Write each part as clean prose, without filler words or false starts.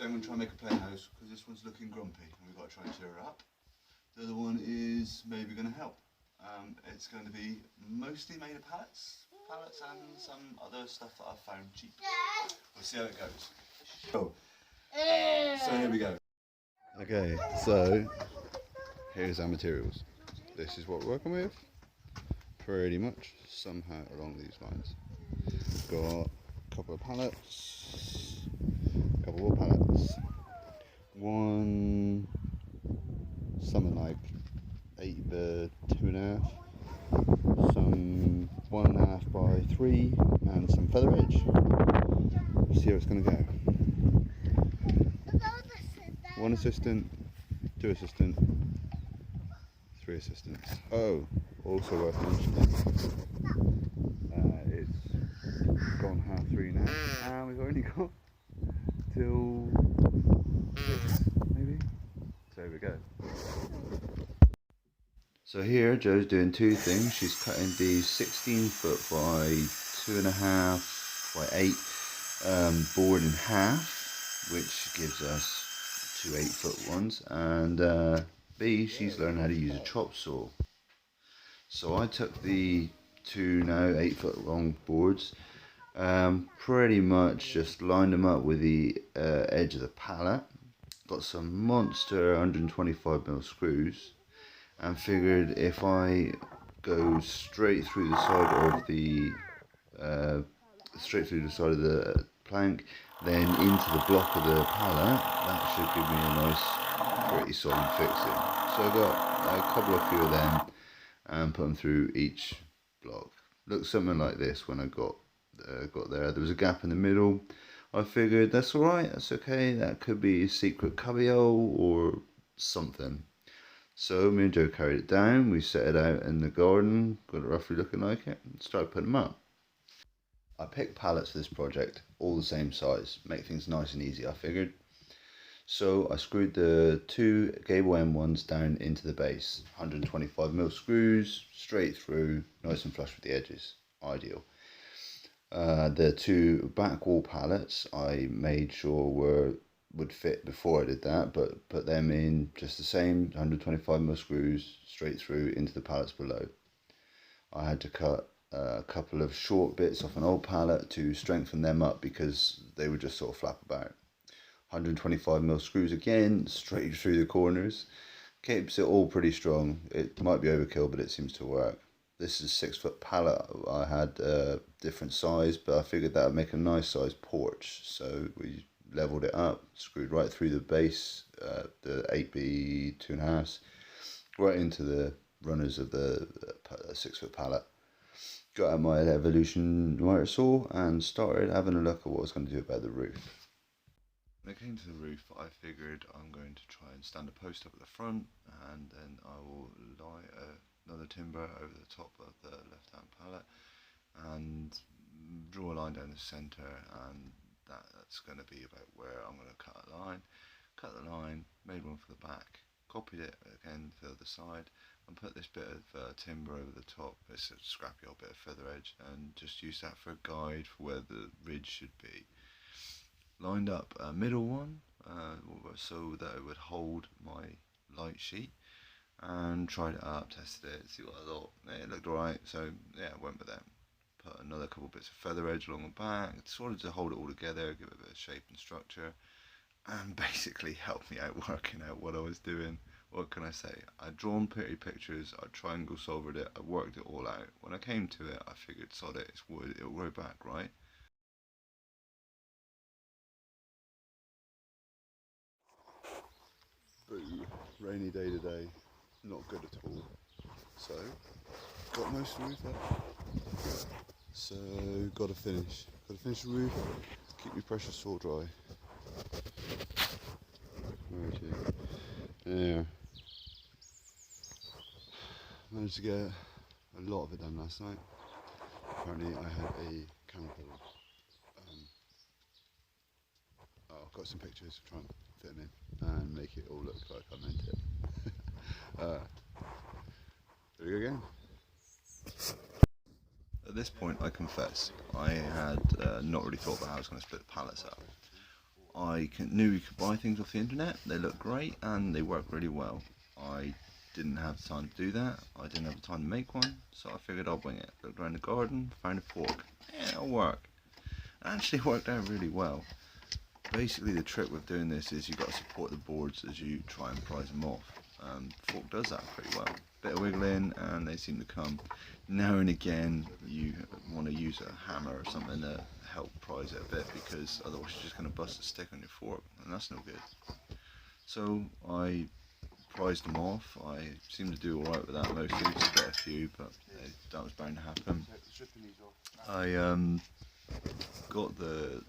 Today I'm going to try and make a playhouse because this one's looking grumpy and we've got to try and cheer her up. The other one is maybe going to help. It's going to be mostly made of pallets and some other stuff that I've found cheap. We'll see how it goes. So here we go. Okay, so here's our materials. This is what we're working with, pretty much, somehow along these lines. Got a couple of pallets, a couple more pallets, one, something like 8 by 2.5, some 1.5 by 3, and some feather edge. See how it's going to go. One assistant, 2 assistant, 3 assistants. Oh, also worth mentioning, it's gone 3:30 now, and we've only got till 6 maybe. So here we go. So here Joe's doing 2 things. She's cutting the 16-foot by 2.5 by 8 board in half, which gives us 2 8-foot ones, and B, she's learned how to use a chop saw. So I took the 2 now 8-foot long boards, pretty much just lined them up with the edge of the pallet, got some monster 125mm screws, and figured if I go straight through the side of the plank, then into the block of the pallet, that should give me a nice, pretty solid fixing. So I got a couple of few of them and put them through each block. Looked something like this when I got there. There was a gap in the middle. I figured that's alright, that's okay, that could be a secret cubbyhole or something. So me and Joe carried it down, we set it out in the garden, got it roughly looking like it, and started putting them up. I picked pallets for this project, all the same size, make things nice and easy I figured. So I screwed the 2 gable M1s down into the base, 125mm screws, straight through, nice and flush with the edges, ideal. The 2 back wall pallets I made sure would fit before I did that, but put them in just the same 125mm screws straight through into the pallets below. I had to cut a couple of short bits off an old pallet to strengthen them up because they would just sort of flap about. 125mm screws again, straight through the corners. Keeps it all pretty strong. It might be overkill, but it seems to work. This is a 6-foot pallet. I had a different size, but I figured that would make a nice size porch. So we leveled it up, screwed right through the base, the 8 by 2.5, right into the runners of the 6-foot pallet. Got out my Evolution miter saw and started having a look at what I was going to do about the roof. When I came to the roof, I figured I'm going to try and stand a post up at the front, and then I will lie another timber over the top of the left-hand pallet and draw a line down the centre, and that's going to be about where I'm going to cut a line. Cut the line, made one for the back, copied it again for the other side, and put this bit of timber over the top. It's a scrappy old bit of feather edge, and just use that for a guide for where the ridge should be. Lined up a middle one so that it would hold my light sheet, and tried it up, tested it, see what I thought. It looked alright, so yeah, went with that. Put another couple bits of feather edge along the back, sort of to hold it all together, give it a bit of shape and structure, and basically help me out working out what I was doing. What can I say? I'd drawn pretty pictures, I triangle solvered it, I worked it all out. When I came to it, I figured, sod it, it's wood, it'll grow back, right? Boo, rainy day today, not good at all. So, got most of the roof up. So, gotta finish the roof, keep your precious saw dry. Where is it? Yeah. Managed to get a lot of it done last night. Apparently I had a chemical. I've got some pictures, try and fit them in and make it all look like I meant it. There we go again. At this point, I confess, I had not really thought about how I was going to split the pallets up. knew you could buy things off the internet. They look great and they work really well. I didn't have the time to do that. I didn't have the time to make one, so I figured I'd wing it. Looked around the garden, found a fork. Yeah, it'll work. It actually worked out really well. Basically, the trick with doing this is you've got to support the boards as you try and prise them off. The fork does that pretty well. Bit of wiggling and they seem to come. Now and again you want to use a hammer or something to help prise it a bit, because otherwise you're just going to bust a stick on your fork and that's no good. So I prised them off. I seemed to do alright with that mostly, just bit a few, but that was bound to happen. I got the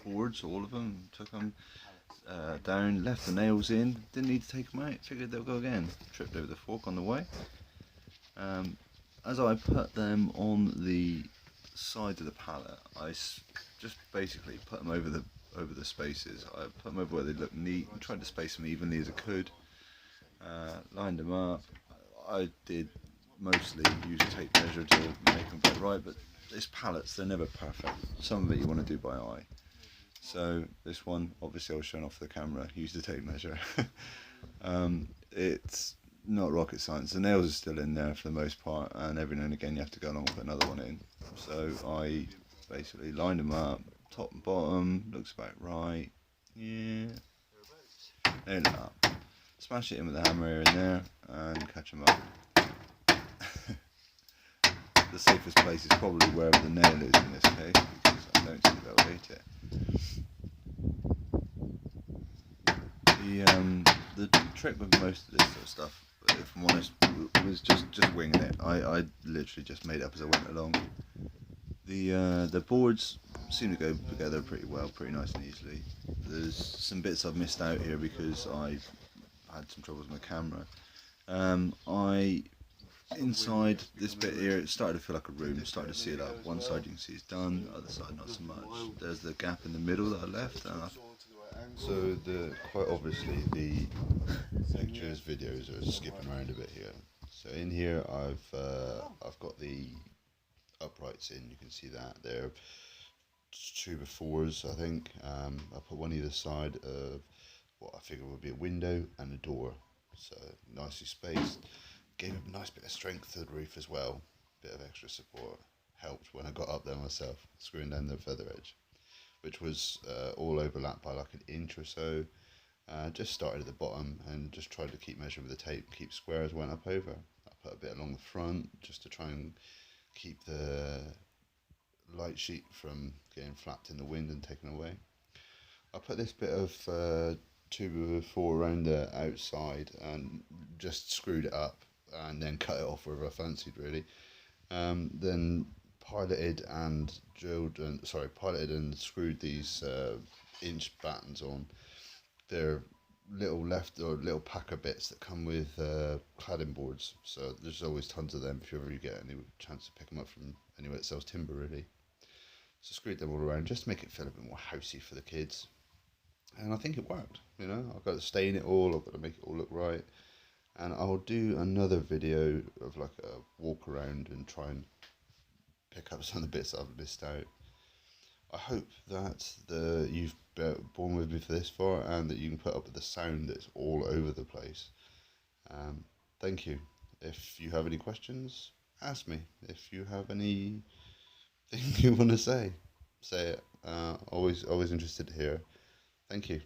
boards, all of them, took them down, left the nails in, didn't need to take them out, figured they'll go again. Tripped over the fork on the way. As I put them on the side of the pallet, I just basically put them over the spaces. I put them over where they look neat and tried to space them evenly as I could. Lined them up. I did mostly use a tape measure to make them fit right, but these pallets, they're never perfect. Some of it you want to do by eye. So this one, obviously I was showing off the camera, used a tape measure. It's not rocket science. The nails are still in there for the most part, and every now and again you have to go along and put another one in. So I basically lined them up, top and bottom, looks about right. Yeah. Nail it up. Smash it in with a hammer here and there and catch them up. The safest place is probably wherever the nail is in this case, because I don't see they'll hit it. The trick with most of this sort of stuff, if I'm honest, was just winging it. I literally just made it up as I went along. The boards seem to go together pretty well, pretty nice and easily. There's some bits I've missed out here because I've had some troubles with my camera. Inside this bit here, it started to feel like a room, started to seal up. One side you can see is done, other side not so much. There's the gap in the middle that I left. So quite obviously the pictures, videos are skipping around a bit here. So in here I've got the uprights in, you can see that. They're 2x4s I think. I put one either side of what I figured would be a window and a door. So nicely spaced. Gave a nice bit of strength to the roof as well. Bit of extra support. Helped when I got up there myself, screwing down the feather edge, which was all overlapped by like an inch or so. Just started at the bottom and just tried to keep measuring with the tape, keep square as I went up over. I put a bit along the front just to try and keep the light sheet from getting flapped in the wind and taken away. I put this bit of 2x4 around the outside and just screwed it up and then cut it off wherever I fancied really. Then piloted and screwed these inch battens on. They're little packer bits that come with cladding boards, so there's always tons of them if you ever get any chance to pick them up from anywhere that sells timber really. So screwed them all around just to make it feel a bit more housey for the kids, and I think it worked. You know, I've got to stain it all, I've got to make it all look right, and I'll do another video of like a walk around and try and pick up some of the bits that I've missed out. I hope that you've borne with me for this far and that you can put up with the sound that's all over the place. Thank you. If you have any questions, ask me. If you have anything you want to say it. Always interested to hear. Thank you.